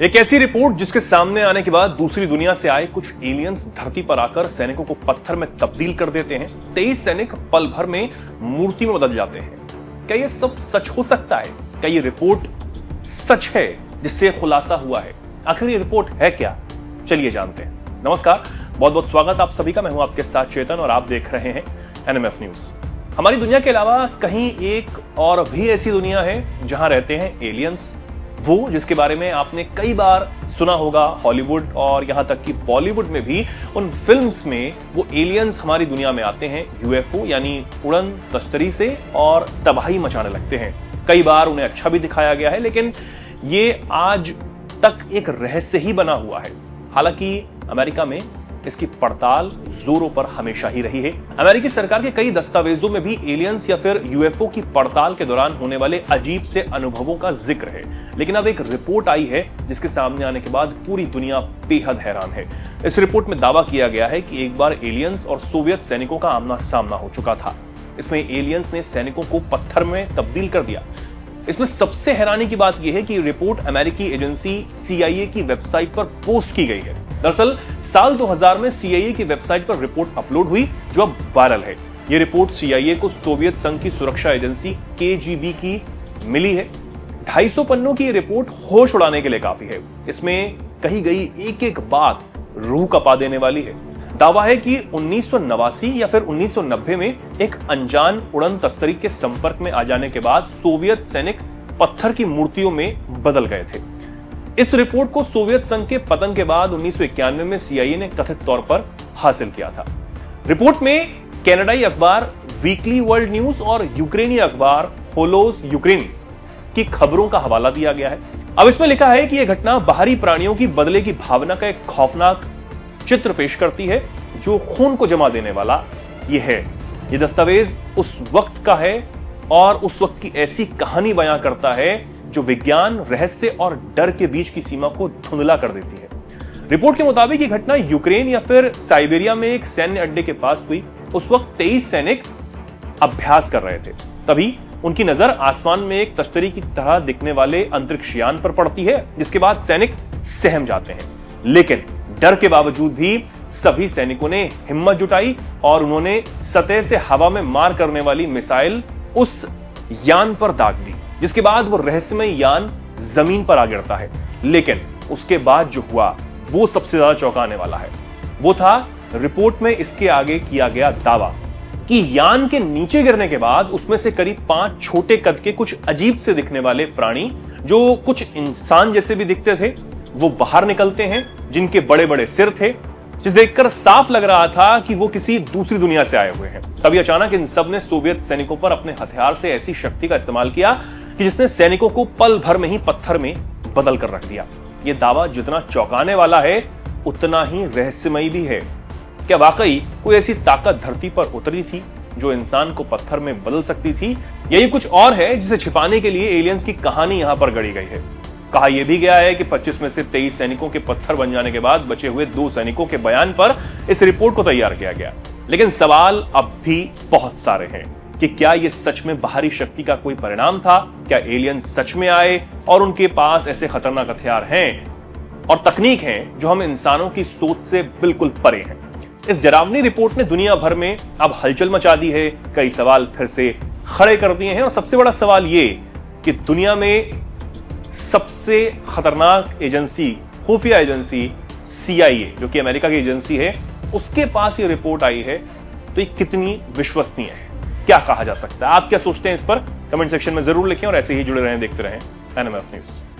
एक ऐसी रिपोर्ट जिसके सामने आने के बाद दूसरी दुनिया से आए कुछ एलियंस धरती पर आकर सैनिकों को पत्थर में तब्दील कर देते हैं। 23 सैनिक पल भर में मूर्ति में बदल जाते हैं। क्या यह सब सच हो सकता है? क्या यह रिपोर्ट सच है जिससे खुलासा हुआ है? आखिर ये रिपोर्ट है क्या? चलिए जानते हैं। नमस्कार, बहुत बहुत स्वागत आप सभी का। मैं हूं आपके साथ चेतन और आप देख रहे हैं एनएमएफ न्यूज। हमारी दुनिया के अलावा कहीं एक और भी ऐसी दुनिया है जहां रहते हैं एलियंस, वो जिसके बारे में आपने कई बार सुना होगा। हॉलीवुड और यहां तक कि बॉलीवुड में भी उन फिल्म्स में वो एलियंस हमारी दुनिया में आते हैं यूएफओ यानी उड़न तश्तरी से और तबाही मचाने लगते हैं। कई बार उन्हें अच्छा भी दिखाया गया है, लेकिन ये आज तक एक रहस्य ही बना हुआ है। हालांकि अमेरिका में इसकी पड़ताल जोरों पर हमेशा ही रही है। अमेरिकी सरकार के कई दस्तावेजों में भी एलियंस या फिर यूएफओ की पड़ताल के दौरान होने वाले अजीब से अनुभवों का जिक्र है। लेकिन अब एक रिपोर्ट आई है जिसके सामने आने के बाद पूरी दुनिया बेहद हैरान है। इस रिपोर्ट में दावा किया गया है कि एक बार एलियंस और सोवियत सैनिकों का आमना सामना हो चुका था। इसमें एलियंस ने सैनिकों को पत्थर में तब्दील कर दिया। इसमें सबसे हैरानी की बात यह है कि रिपोर्ट अमेरिकी एजेंसी सीआईए की वेबसाइट पर पोस्ट की गई है। दरअसल साल 2000 में सीआईए की वेबसाइट पर रिपोर्ट अपलोड हुई जो अब वायरल है। यह रिपोर्ट सीआईए को सोवियत संघ की सुरक्षा एजेंसी केजीबी की मिली है। 250 पन्नों की यह रिपोर्ट होश उड़ाने के लिए काफी है। इसमें कही गई एक एक बात रूह कपा देने वाली है। दावा है कि 1989 या फिर 1990 में एक अनजान उड़न तस्तरी के संपर्क में आ जाने के बाद सोवियत सैनिक पत्थर की मूर्तियों में बदल गए थे। इस रिपोर्ट को सोवियत संघ के पतन के बाद 1991 में सीआईए ने कथित तौर पर हासिल किया था। रिपोर्ट में कनाडाई अखबार वीकली वर्ल्ड न्यूज और यूक्रेनी अखबार होलोस यूक्रेन की खबरों का हवाला दिया गया है। अब इसमें लिखा है कि यह घटना बाहरी प्राणियों की बदले की भावना का एक खौफनाक चित्र पेश करती है जो खून को जमा देने वाला यह है। यह दस्तावेज उस वक्त का है और उस वक्त की ऐसी कहानी बयां करता है जो विज्ञान, रहस्य और डर के बीच की सीमा को धुंधला कर देती है। रिपोर्ट के मुताबिक यह घटना यूक्रेन या फिर साइबेरिया में एक सैन्य अड्डे के पास हुई। उस वक्त 23 सैनिक अभ्यास कर रहे थे। तभी उनकी नजर आसमान में एक तश्तरी की तरह दिखने वाले अंतरिक्ष यान पर पड़ती है, जिसके बाद सैनिक सहम जाते हैं। लेकिन डर के बावजूद भी सभी सैनिकों ने हिम्मत जुटाई और उन्होंने सतह से हवा में मार करने वाली मिसाइल उस यान पर दाग दी, जिसके बाद वो रहस्यमय यान जमीन पर आ गिरता है। लेकिन उसके बाद जो हुआ वो सबसे ज्यादा चौंकाने वाला है। वो था रिपोर्ट में इसके आगे किया गया दावा कि यान के नीचे गिरने के बाद उसमें से करीब 5 छोटे कद के कुछ अजीब से दिखने वाले प्राणी, जो कुछ इंसान जैसे भी दिखते थे, वो बाहर निकलते हैं, जिनके बड़े बड़े सिर थे, जिस देखकर साफ लग रहा था कि वो किसी दूसरी दुनिया से आए हुए हैं। तभी अचानक इन सब ने सोवियत सैनिकों पर अपने हथियार से ऐसी शक्ति का इस्तेमाल किया कि जिसने सैनिकों को पल भर में ही पत्थर में बदल कर रख दिया। यह दावा जितना चौंकाने वाला है उतना ही रहस्यमयी भी है। क्या वाकई कोई ऐसी ताकत धरती पर उतरी थी जो इंसान को पत्थर में बदल सकती थी? यही कुछ और है जिसे छिपाने के लिए एलियंस की कहानी यहां पर गढ़ी गई है। कहा यह भी गया है कि 25 में से 23 सैनिकों के पत्थर बन जाने के बाद बचे हुए 2 सैनिकों के बयान पर इस रिपोर्ट को तैयार किया गया। लेकिन सवाल अब भी बहुत सारे हैं कि क्या यह सच में बाहरी शक्ति का कोई परिणाम था? क्या एलियंस सच में आए और उनके पास ऐसे खतरनाक हथियार हैं और तकनीक हैं जो हम इंसानों की सोच से बिल्कुल परे हैं? इस डरावनी रिपोर्ट ने दुनिया भर में अब हलचल मचा दी है। कई सवाल फिर से खड़े कर दिए हैं और सबसे बड़ा सवाल यह कि दुनिया में सबसे खतरनाक एजेंसी, खुफिया एजेंसी सीआईए, जो कि अमेरिका की एजेंसी है, उसके पास ये रिपोर्ट आई है, तो ये कितनी विश्वसनीय है? क्या कहा जा सकता है? आप क्या सोचते हैं इस पर? कमेंट सेक्शन में जरूर लिखें और ऐसे ही जुड़े रहें, देखते रहें एनएमएफ न्यूज।